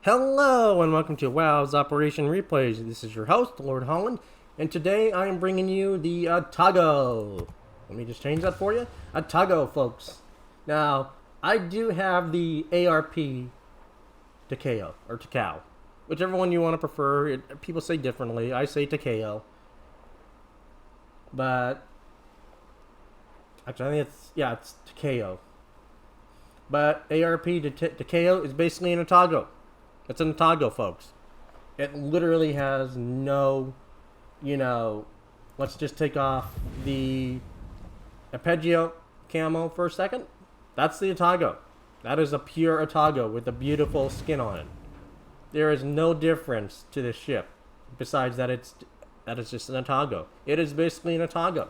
Hello and welcome to WOW's Operation Replays. This is your host, Lord Holland, and today I am bringing you the Atago. Let me just change that for you. Atago, folks. Now, I do have the ARP Takao, or Takao. Whichever one you want to prefer. People say differently. I say Takao. But, actually, I think it's Takao. But ARP Takao is basically an Atago. It's an Atago, folks. It literally has no, let's just take off the Arpeggio camo for a second. That's the Atago. That is a pure Atago with a beautiful skin on it. There is no difference to this ship, besides that it's just an Atago. It is basically an Atago.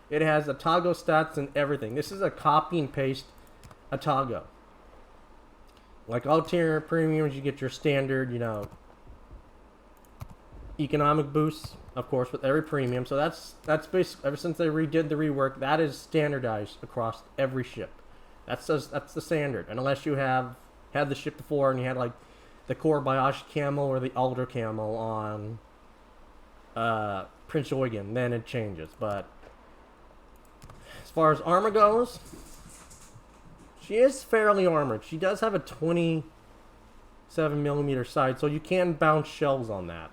It has Atago stats and everything. This is a copy and paste Atago. Like all tier premiums, you get your standard, economic boosts, of course, with every premium. So that's basically, ever since they redid the rework, that is standardized across every ship. That's the standard. And unless you have had the ship before and you had like the core Bayashi camo or the Alder camo on Prince Eugen, then it changes. But as far as armor goes, she is fairly armored. She does have a 27mm sight, so you can bounce shells on that.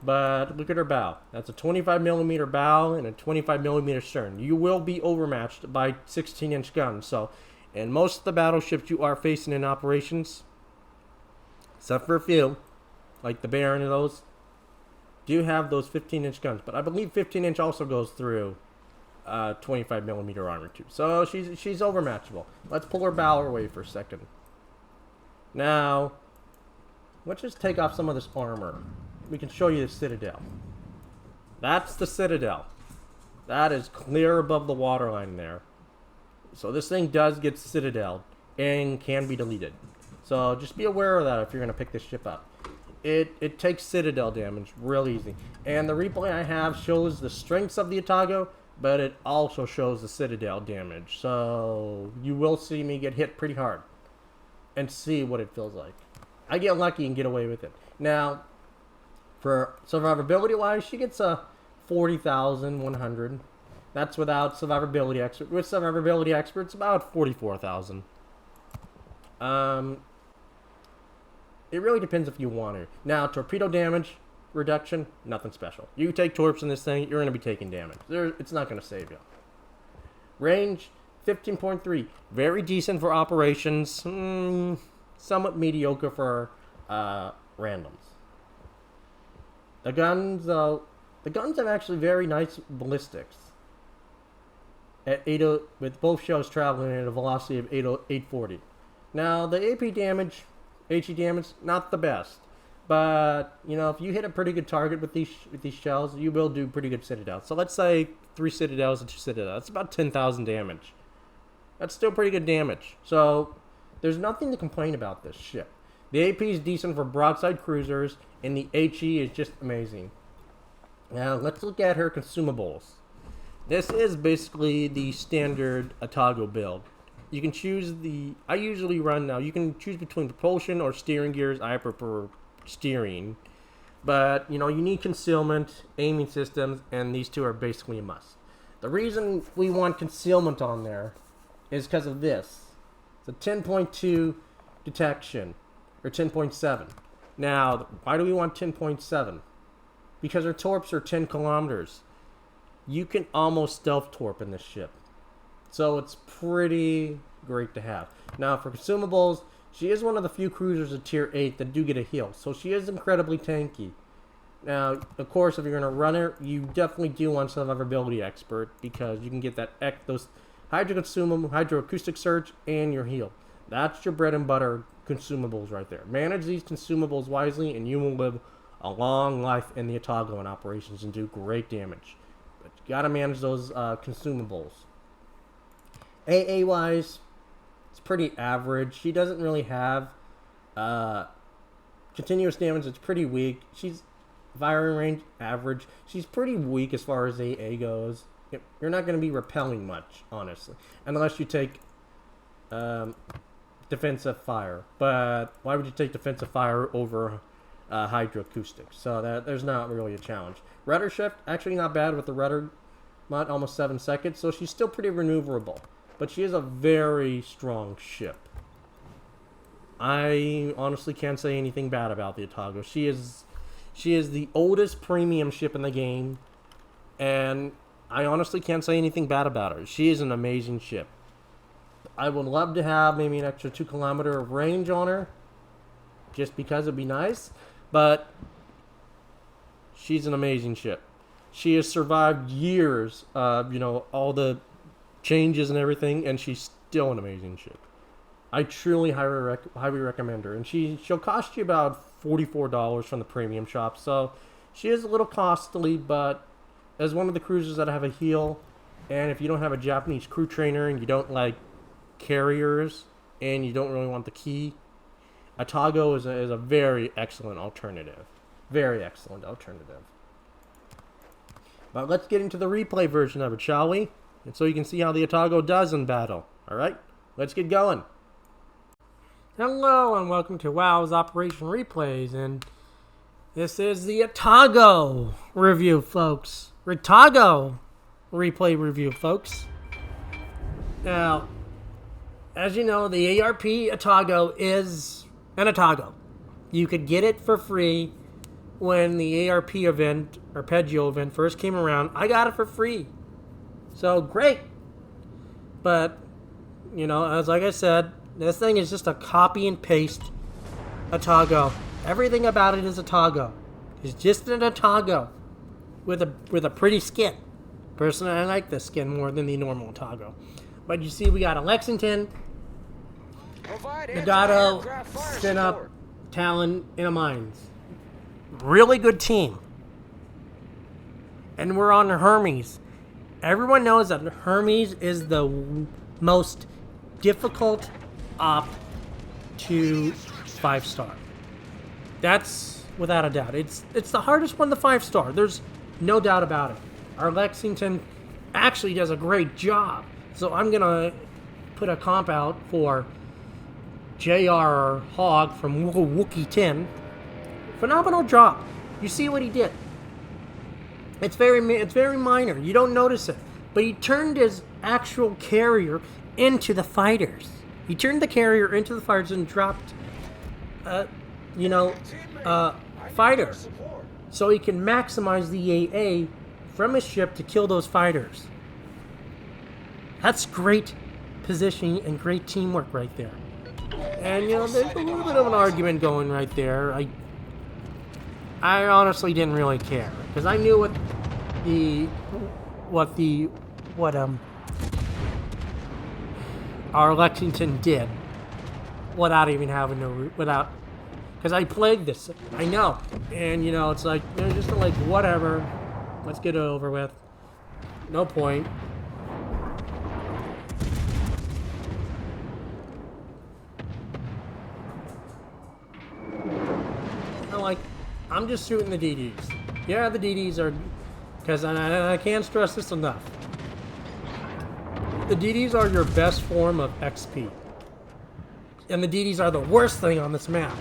But look at her bow. That's a 25mm bow and a 25mm stern. You will be overmatched by 16-inch guns. So, in most of the battleships you are facing in operations, except for a few, like the Baron and those, do have those 15-inch guns. But I believe 15-inch also goes through 25mm armor too. So she's overmatchable. Let's pull her bow away for a second. Now, let's just take off some of this armor. We can show you the Citadel. That's the Citadel. That is clear above the waterline there. So this thing does get Citadel and can be deleted. So just be aware of that if you're going to pick this ship up. It takes Citadel damage real easy. And the replay I have shows the strengths of the Atago, but it also shows the Citadel damage. So you will see me get hit pretty hard and see what it feels like. I get lucky and get away with it. Now, for survivability wise, she gets a 40,100. That's without survivability expert. With survivability experts, about 44,000. It really depends if you want her. Now, torpedo damage reduction, nothing special. You take Torps in this thing, you're going to be taking damage. It's not going to save you. Range, 15.3. Very decent for operations. Somewhat mediocre for randoms. The guns have actually very nice ballistics. At 80, with both shells traveling at a velocity of 840. Now, the AP damage, HE damage, not the best. But, if you hit a pretty good target with these shells, you will do pretty good Citadels. So let's say 3 Citadels and 2 Citadels. That's about 10,000 damage. That's still pretty good damage. So, there's nothing to complain about this ship. The AP is decent for broadside cruisers, and the HE is just amazing. Now, let's look at her consumables. This is basically the standard Atago build. You can choose I usually run now, you can choose between propulsion or steering gears. I prefer steering, but you need concealment, aiming systems, and these two are basically a must. The reason we want concealment on there is because of this. It's a 10.2 detection, or 10.7. Now, why do we want 10.7? Because our torps are 10 kilometers. You can almost stealth torp in this ship, so it's pretty great to have. Now, for consumables, she is one of the few cruisers of tier 8 that do get a heal, so she is incredibly tanky. Now, of course, if you're going to run her, you definitely do want survivability expert, because you can get those hydroacoustic surge, and your heal. That's your bread and butter consumables right there. Manage these consumables wisely, and you will live a long life in the Atago in operations and do great damage. But you got to manage those consumables. AA-wise, it's pretty average. She doesn't really have continuous damage. It's pretty weak. She's firing range average. She's pretty weak as far as AA goes. You're not going to be repelling much, honestly, unless you take defensive fire. But why would you take defensive fire over hydroacoustic? So there's not really a challenge. Rudder shift, actually not bad with the rudder mod, almost 7 seconds. So she's still pretty maneuverable. But she is a very strong ship. I honestly can't say anything bad about the Atago. She is the oldest premium ship in the game. And I honestly can't say anything bad about her. She is an amazing ship. I would love to have maybe an extra 2 kilometer of range on her. Just because it'd be nice. But she's an amazing ship. She has survived years of, all the changes and everything. And she's still an amazing ship. I truly highly recommend her. And she'll cost you about $44 from the premium shop. So she is a little costly, but as one of the cruisers that have a heel, and if you don't have a Japanese crew trainer and you don't like carriers and you don't really want the key, Atago is a very excellent alternative. Very excellent alternative. But let's get into the replay version of it, shall we? And so you can see how the Atago does in battle. Alright, let's get going. Hello and welcome to WoW's Operation Replays, and this is the Atago review, folks. Atago replay review, folks. Now, as you know, the ARP Atago is an Atago. You could get it for free when the ARP event, Arpeggio event, first came around. I got it for free. So, great. But, as like I said, this thing is just a copy and paste Atago. Everything about it is Atago. It's just an Atago with a pretty skin. Personally, I like this skin more than the normal Atago. But you see, we got a Lexington, Nagato, Sinup, Talon, and a Mines. Really good team. And we're on Hermes. Everyone knows that Hermes is the most difficult op to 5-star. That's without a doubt. It's the hardest one to 5-star. There's no doubt about it. Our Lexington actually does a great job. So I'm gonna put a comp out for JR Hogg from Wookiee 10. Phenomenal job. You see what he did. It's very minor. You don't notice it, but he turned his actual carrier into the fighters. He turned the carrier into the fighters and dropped, fighter. So he can maximize the AA from his ship to kill those fighters. That's great positioning and great teamwork right there. And, there's a little bit of an argument going right there. I honestly didn't really care, because I knew what our Lexington did without even having because I played this. I know. And, it's like, just like, whatever. Let's get it over with. No point. I'm just shooting the DDs. Yeah, the DDs are, because I can't stress this enough. The DDs are your best form of XP. And the DDs are the worst thing on this map.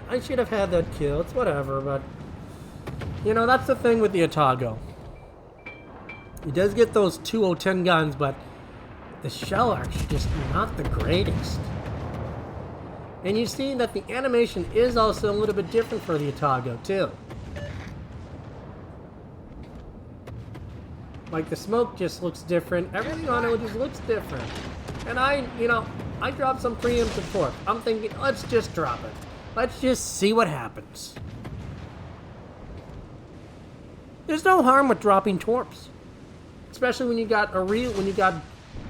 I should have had that kill. It's whatever, but that's the thing with the Atago. He does get those 210 guns, but the shell arc's just not the greatest. And you see that the animation is also a little bit different for the Atago, too. Like, the smoke just looks different. Everything on it just looks different. And I dropped some preemptive torque. I'm thinking, let's just drop it. Let's just see what happens. There's no harm with dropping torps. Especially when you got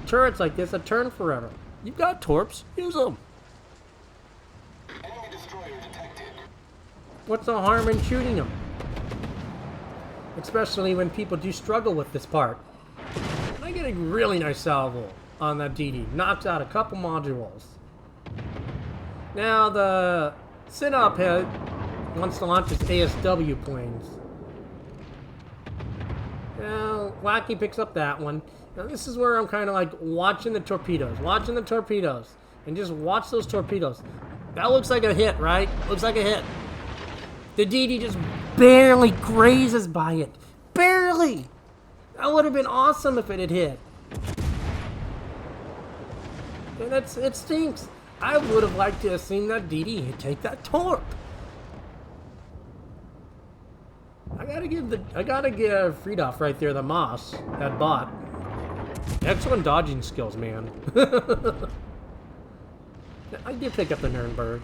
turrets like this that turn forever. You've got torps, use them. What's the harm in shooting them? Especially when people do struggle with this part. I get a really nice salvo on that DD. Knocks out a couple modules. Now the Sinup head wants to launch his ASW planes. Well, Wacky picks up that one. Now this is where I'm kind of like watching the torpedoes, and just watch those torpedoes. That looks like a hit, right? Looks like a hit. The DD just barely grazes by it. Barely! That would have been awesome if it had hit. And it stinks. I would have liked to have seen that DD take that Torp. I gotta give Friedhoff right there the Moss, that bot. Excellent dodging skills, man. I did pick up the Nuremberg.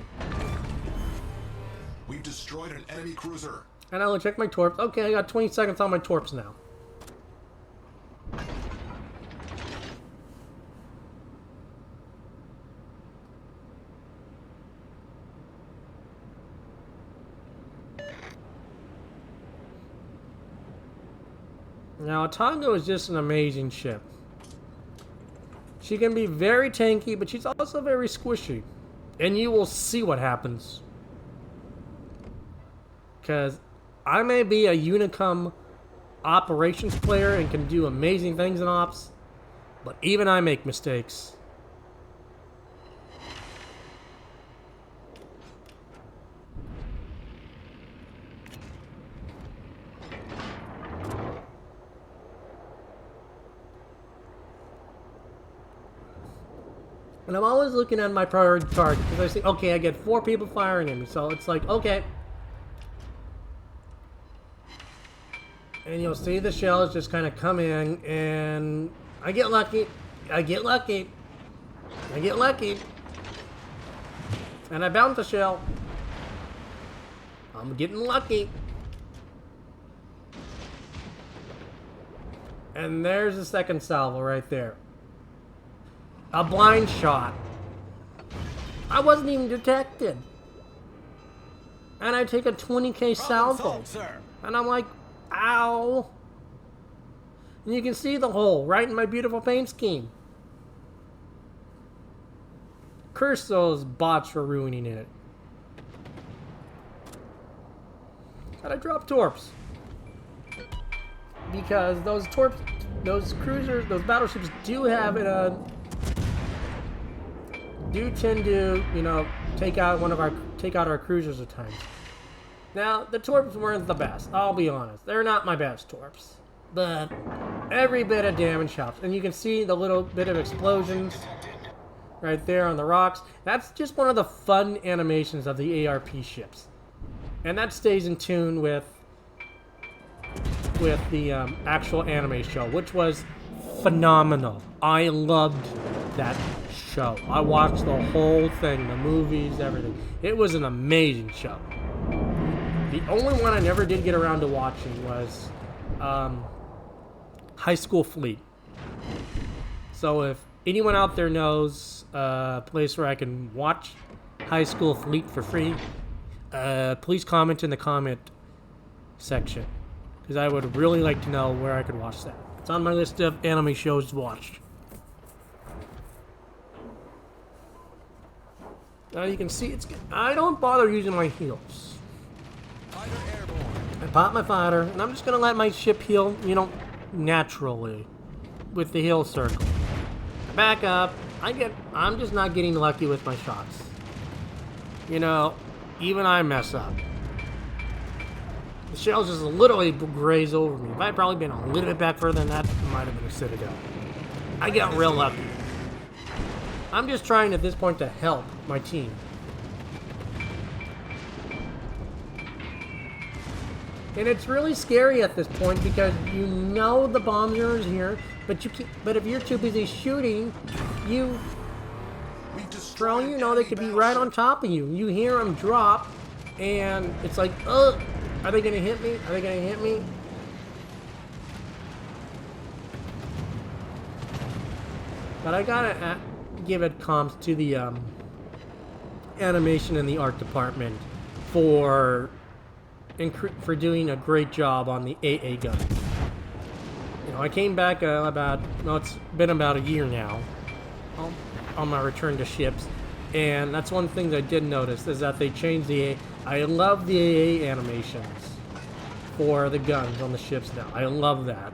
We've destroyed an enemy cruiser. And I'll check my Torps. Okay, I got 20 seconds on my Torps now. Now, Atago is just an amazing ship. She can be very tanky, but she's also very squishy. And you will see what happens. Because I may be a Unicum operations player and can do amazing things in ops, but even I make mistakes. And I'm always looking at my priority target, because I say, okay, I get 4 people firing at me, so it's like, okay. And you'll see the shells just kind of come in, and I get lucky, and I bounce the shell. I'm getting lucky. And there's the second salvo right there. A blind shot. I wasn't even detected. And I take a 20k salvo. And I'm like, ow. And you can see the hole right in my beautiful paint scheme. Curse those bots for ruining it. And I dropped Torps. Because those Torps, those cruisers, those battleships do have do tend to, you know, take out our cruisers at times. Now, the Torps weren't the best, I'll be honest. They're not my best Torps. But every bit of damage helps. And you can see the little bit of explosions right there on the rocks. That's just one of the fun animations of the ARP ships. And that stays in tune with the actual anime show, which was phenomenal. I loved that show. I watched the whole thing, the movies, everything. It was an amazing show. The only one I never did get around to watching was High School Fleet. So if anyone out there knows a place where I can watch High School Fleet for free, please comment in the comment section, because I would really like to know where I could watch that. It's on my list of anime shows to watch. Now you can see I don't bother using my heals. I pop my fighter, and I'm just gonna let my ship heal, you know, naturally with the heal circle. Back up. I'm just not getting lucky with my shots. You know, even I mess up. The shells just literally graze over me. If I had probably been a little bit back further than that, it might have been a Citadel. I got real lucky. I'm just trying at this point to help my team. And it's really scary at this point because you know the bombs are here, but if you're too busy shooting, for all you know, they could be right on top of you. You hear them drop, and it's like, ugh, are they gonna hit me? Are they gonna hit me? But I gotta give it comps to the animation in the art department for doing a great job on the AA gun. You know, I came back it's been about a year now on my return to ships, and that's one thing that I did notice is that they changed the AA. I love the AA animations for the guns on the ships now. I love that.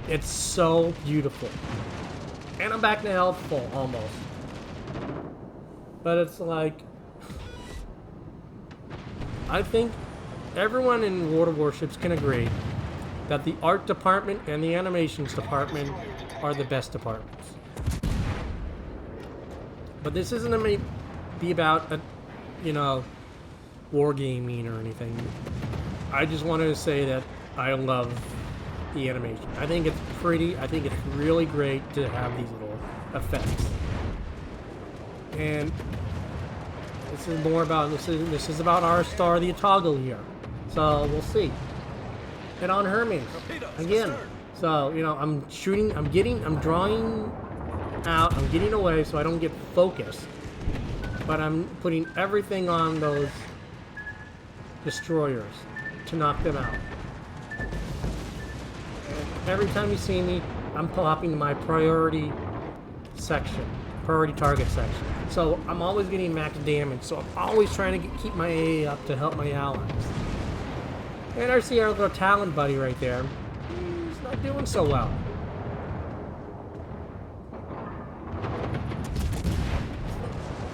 It's so beautiful. And I'm back to health full, almost. But it's like... I think everyone in World of Warships can agree that the art department and the animations department are the best departments. But this isn't going to be about, you know, wargaming or anything. I just wanted to say that I love the animation. I think it's pretty. I think it's really great to have these little effects. And this is more about this is about our star, the Atago here. So we'll see. And on Hermes again. So you know, I'm shooting. I'm drawing out. I'm getting away so I don't get focused. But I'm putting everything on those destroyers to knock them out. And every time you see me, I'm popping to my priority section, priority target section. So I'm always getting max damage. So I'm always trying to keep my AA up to help my allies. And I see our little talent buddy right there. He's not doing so well.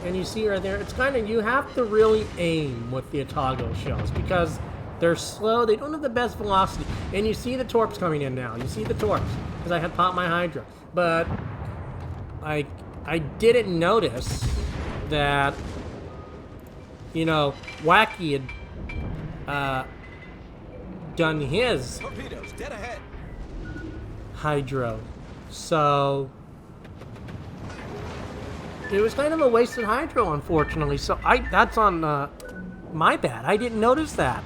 And you see right there, it's kind of, you have to really aim with the Atago shells because they're slow, they don't have the best velocity. And you see the Torps coming in now. You see the Torps, because I had popped my Hydra. But I didn't notice that, you know, Wacky had done his torpedoes dead ahead. Hydro. So it was kind of a wasted Hydro, unfortunately. So that's on my bad. I didn't notice that.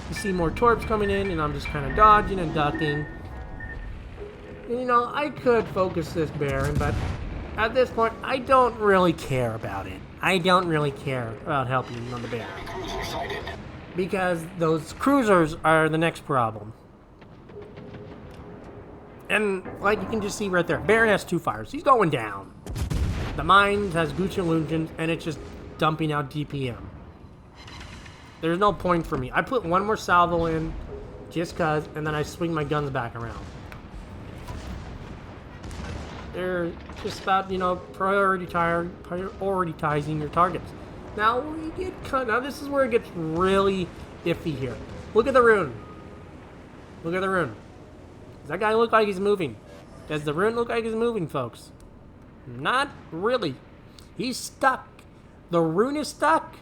You see more Torps coming in, and I'm just kind of dodging and ducking. And, you know, I could focus this Baron, but at this point, I don't really care about it. I don't really care about helping on the Baron. Because those cruisers are the next problem. And, like, you can just see right there, Baron has 2 fires. He's going down. The Mines has Gucci Illusions, and it's just dumping out DPM. There's no point for me. I put one more salvo in, just cause, and then I swing my guns back around. They're just about, you know, prioritizing your targets. Now we get cut. Now this is where it gets really iffy here. Look at the rune. Look at the rune. Does that guy look like he's moving? Does the rune look like he's moving, folks? Not really. He's stuck. The rune is stuck.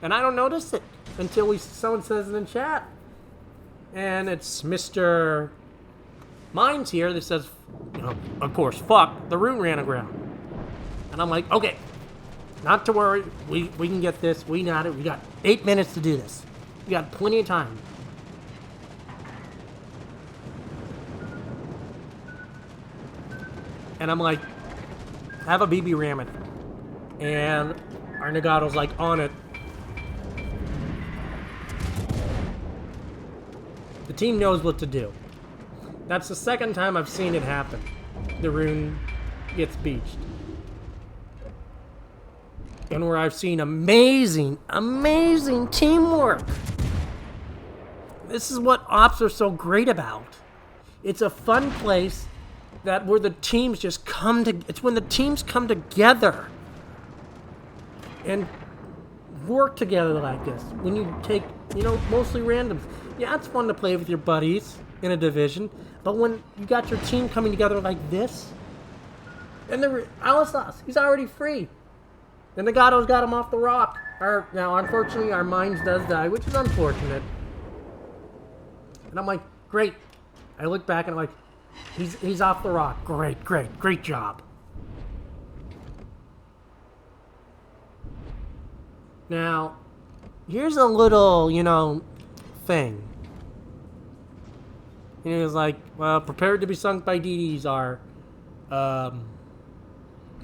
And I don't notice it until someone says it in chat. And it's Mr. Mines here that says, you know, of course, fuck, the rune ran aground. And I'm like, okay, not to worry, we can get this, we got it, we got 8 minutes to do this. We got plenty of time. And I'm like, have a BB ram it. And our Nagato's like on it. The team knows what to do. That's the second time I've seen it happen. The rune gets beached. And where I've seen amazing, amazing teamwork. This is what ops are so great about. It's a fun place that where the teams just come to, it's when the teams come together and work together like this. When you take, you know, mostly randoms. Yeah, it's fun to play with your buddies in a division, but when you got your team coming together like this, and Alisas, he's already free. The Nagato's got him off the rock. Now, unfortunately, our Mines does die, which is unfortunate. And I'm like, great. I look back and I'm like, he's off the rock. Great job. Now, here's a little, you know, thing. And it was like, well, prepared to be sunk by DDs are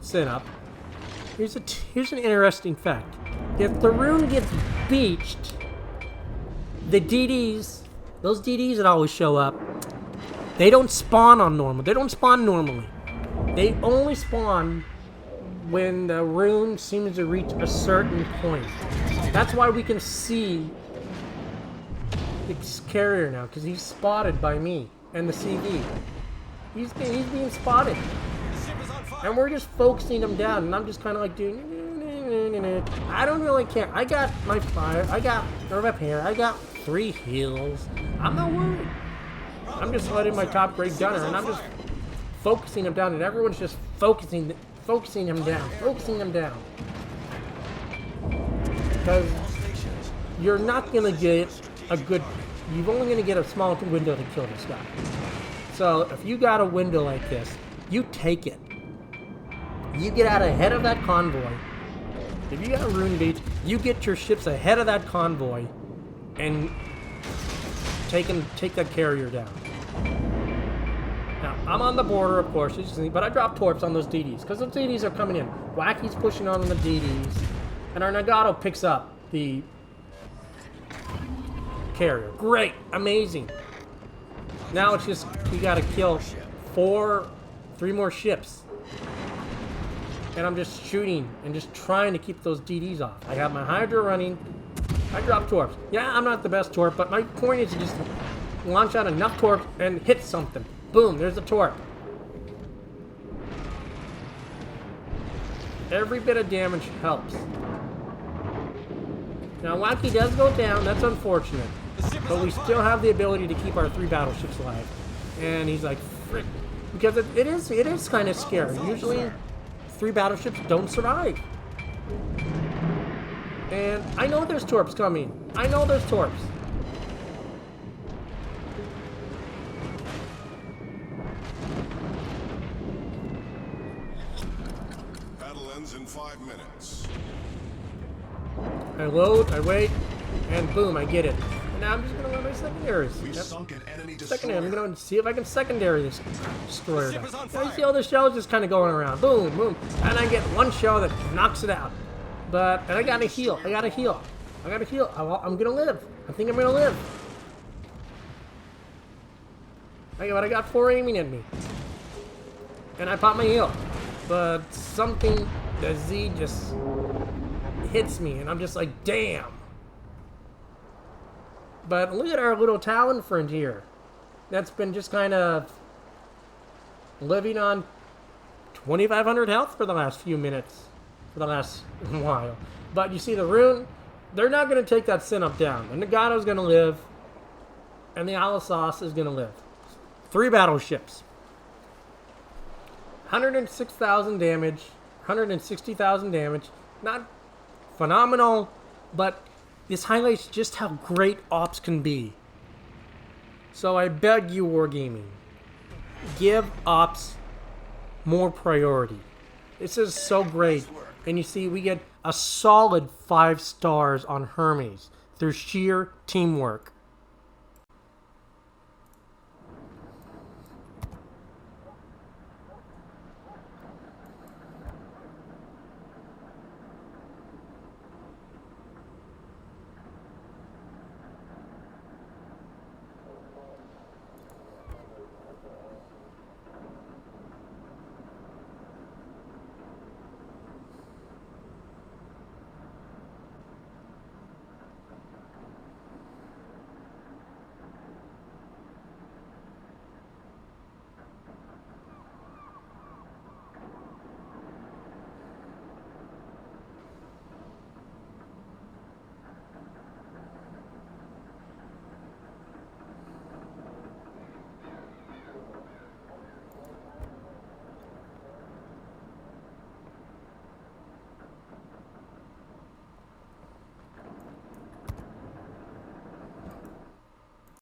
set up. Here's an interesting fact. If the rune gets beached, the DDs, those DDs that always show up, they don't spawn on normal. They don't spawn normally. They only spawn when the rune seems to reach a certain point. That's why we can see this carrier now, because he's spotted by me. and the CV. He's being spotted. The ship is on fire. And we're just focusing him down, and I'm just kind of like doing. I don't really care. I got my fire. I got a repair. I got 3 heals. I'm not worried. I'm just letting my top grade gunner, and I'm just focusing him down, and everyone's just focusing him down, because you're not gonna get a good. You're only gonna get a small window to kill this guy. So if you got a window like this, you take it. You get out ahead of that convoy. If you got rune beats, you get your ships ahead of that convoy and take that carrier down. Now, I'm on the border, of course, but I dropped Torps on those DDs because those DDs are coming in. Wacky's pushing on the DDs, and our Nagato picks up the carrier. Great, amazing. Now it's just, we gotta kill 3 more ships. And I'm just shooting and just trying to keep those DDs off. I have my Hydra running. I drop Torps. Yeah, I'm not the best Torp, but my point is to just launch out enough Torps and hit something. Boom, there's a Torp. Every bit of damage helps. Now, Wacky does go down. That's unfortunate. But we still have the ability to keep our 3 battleships alive. And he's like, frick. Because it is kind of scary. Usually, 3 battleships don't survive. And I know there's Torps coming. I know there's Torps. Battle ends in 5 minutes. I load, I wait, and boom, I get it. And now I'm just gonna run my secondaries. We've Yep. sunk an enemy destroyer. Secondary, I'm gonna see if I can secondary this destroyer down. Now you see all the shells just kind of going around. Boom, boom. And I get 1 shell that knocks it out. And I gotta heal. I'm gonna live. I think I'm gonna live. But I got 4 aiming at me. And I pop my heal. But something, the Z just hits me, and I'm just like, damn. But look at our little Talon friend here. That's been just kind of living on 2,500 health for the last few minutes. For the last while. But you see the rune, they're not going to take that Sin-Up down. The Nagato's going to live. And the Alisas is going to live. 3 battleships. 106,000 damage. 160,000 damage. Not phenomenal, but this highlights just how great ops can be. So I beg you, Wargaming, give ops more priority. This is so great. And you see, we get a solid 5 stars on Hermes through sheer teamwork.